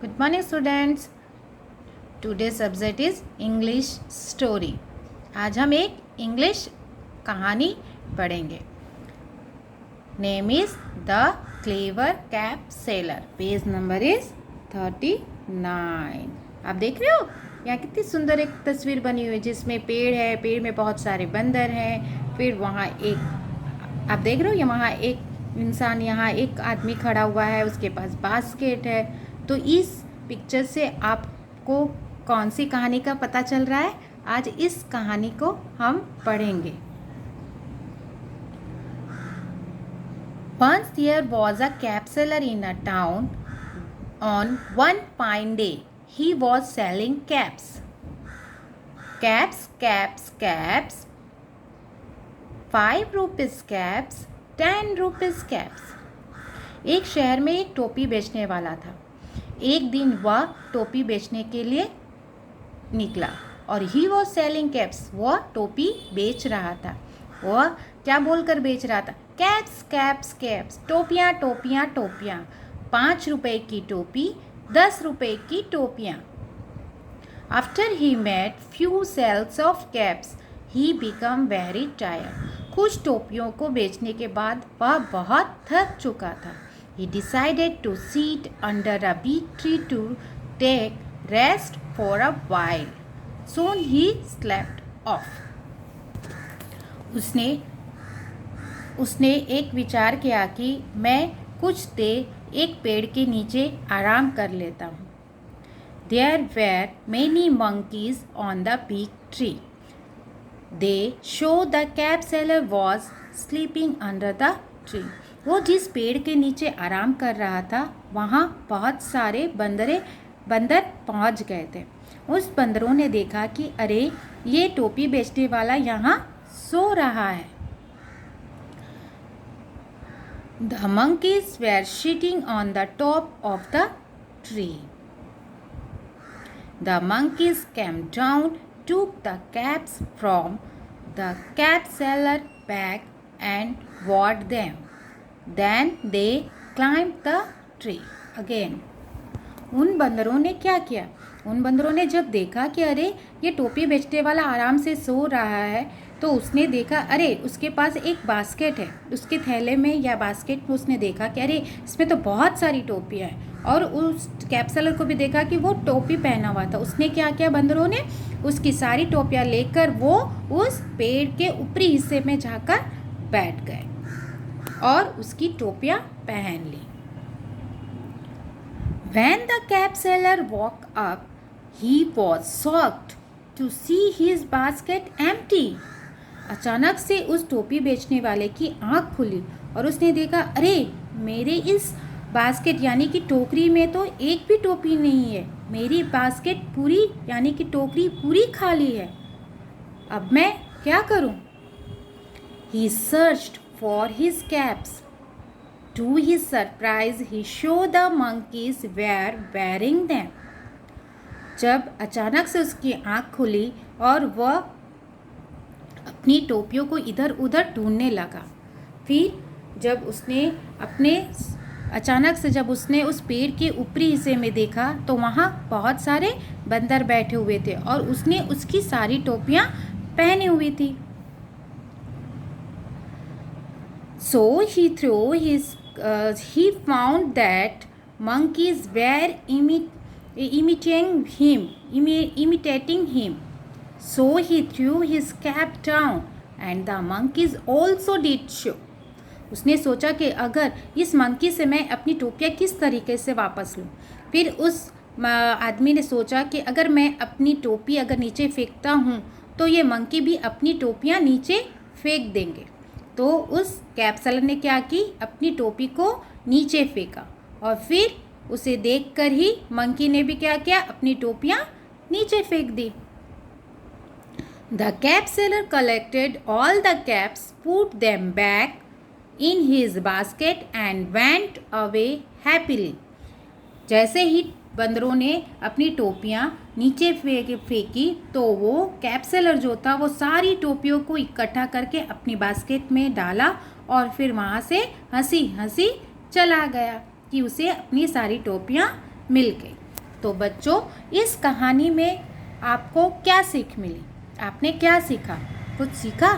Good morning students. Today's subject is English story. आज हम एक इंग्लिश कहानी पढ़ेंगे. Name is The Clever Cap Sailor. Page number is 39. आप देख रहे हो यहाँ कितनी सुंदर एक तस्वीर बनी हुई है जिसमें पेड़ है, पेड़ में बहुत सारे बंदर हैं. फिर वहाँ एक आप देख रहे हो वहाँ एक इंसान, यहाँ एक आदमी खड़ा हुआ है, उसके पास बास्केट है. तो इस पिक्चर से आपको कौन सी कहानी का पता चल रहा है? आज इस कहानी को हम पढ़ेंगे. Once there was a cap seller in a town. On one fine day, he was selling caps. Caps, caps, caps. 5 rupees caps, 10 rupees caps. एक शहर में एक टोपी बेचने वाला था. एक दिन वह टोपी बेचने के लिए निकला और ही वॉज सेलिंग कैप्स. वह टोपी बेच रहा था. वह क्या बोलकर बेच रहा था? Caps, caps, caps. टोपियाँ, टोपियाँ, टोपियाँ. 5 रुपए की टोपी, 10 रुपए की टोपियाँ. After he made few sales of caps he became very tired. कुछ टोपियों को बेचने के बाद वह बहुत थक चुका था. He decided to sit under a big tree to take rest for a while. Soon he slept off. उसने एक विचार किया कि मैं कुछ देर एक पेड़ के नीचे आराम कर लेता हूँ. There were many monkeys on the big tree. They show the cap seller was sleeping under the tree. वो जिस पेड़ के नीचे आराम कर रहा था वहाँ बहुत सारे बंदर पहुँच गए थे. उस बंदरों ने देखा कि अरे ये टोपी बेचने वाला यहाँ सो रहा है. The monkeys were sitting on the top of the tree. The monkeys came down, took the caps from the cap seller bag and wore them. Then they climbed the tree again. उन बंदरों ने क्या किया? उन बंदरों ने जब देखा कि अरे ये टोपी बेचने वाला आराम से सो रहा है तो उसने देखा अरे उसके पास एक बास्केट है. उसके थैले में या बास्केट में उसने देखा कि अरे इसमें तो बहुत सारी टोपियाँ हैं. और उस कैप्सलर को भी देखा कि वो टोपी पहना हुआ था. उसने क्या किया? बंदरों ने उसकी सारी टोपियाँ लेकर वो उस पेड़ के ऊपरी हिस्से में जाकर बैठ गए और उसकी टोपियाँ पहन ली. When the cap seller woke up, he was shocked to see his basket empty. अचानक से उस टोपी बेचने वाले की आँख खुली और उसने देखा अरे मेरे इस बास्केट यानी कि टोकरी में तो एक भी टोपी नहीं है. मेरी बास्केट पूरी यानी कि टोकरी पूरी खाली है. अब मैं क्या करूं? He searched for his caps. To his surprise, he saw the monkeys were wearing them. जब अचानक से उसकी आँख खुली और वह अपनी टोपियों को इधर उधर ढूंढने लगा. फिर जब उसने उस पेड़ के ऊपरी हिस्से में देखा तो वहाँ बहुत सारे बंदर बैठे हुए थे और उसने उसकी सारी टोपियाँ पहनी हुई थी. So he found that monkeys were imitating him. So he threw his cap down and the monkeys also did so. उसने सोचा कि अगर इस मंकी से मैं अपनी टोपियाँ किस तरीके से वापस लूँ. फिर उस आदमी ने सोचा कि अगर मैं अपनी टोपी अगर नीचे फेंकता हूँ तो ये मंकी भी अपनी टोपियाँ नीचे फेंक देंगे. तो उस कैप्सलर ने क्या की? अपनी टोपी को नीचे फेंका और फिर उसे देखकर ही मंकी ने भी क्या किया? अपनी टोपियाँ नीचे फेंक दी. The cap seller collected all the caps, put them back in his basket and went away happily. जैसे ही बंदरों ने अपनी टोपियाँ नीचे फेंकी तो वो कैप्सलर जो था वो सारी टोपियों को इकट्ठा करके अपनी बास्केट में डाला और फिर वहाँ से हंसी हंसी चला गया कि उसे अपनी सारी टोपियाँ मिल गई. तो बच्चों, इस कहानी में आपको क्या सीख मिली? आपने क्या सीखा? कुछ सीखा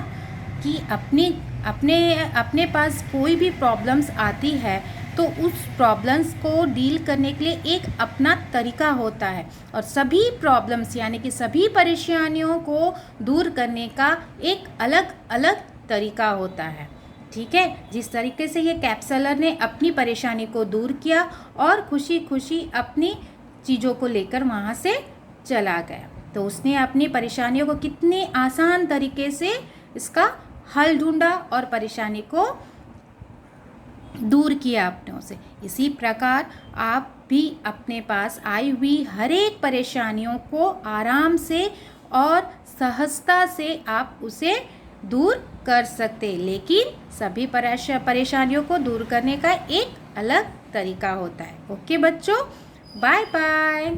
कि अपने पास कोई भी प्रॉब्लम्स आती है तो उस प्रॉब्लम्स को डील करने के लिए एक अपना तरीका होता है, और सभी प्रॉब्लम्स यानी कि सभी परेशानियों को दूर करने का एक अलग अलग तरीका होता है। ठीक है, जिस तरीके से ये कैप्सलर ने अपनी परेशानी को दूर किया और खुशी खुशी अपनी चीज़ों को लेकर वहाँ से चला गया, तो उसने अपनी परेशानियों को कितने आसान तरीके से इसका हल ढूंढा और परेशानी को दूर किया अपनों से। इसी प्रकार आप भी अपने पास आई हुई हर एक परेशानियों को आराम से और सहजता से आप उसे दूर कर सकते, लेकिन सभी परेशानियों को दूर करने का एक अलग तरीका होता है। ओके बच्चों, बाय बाय।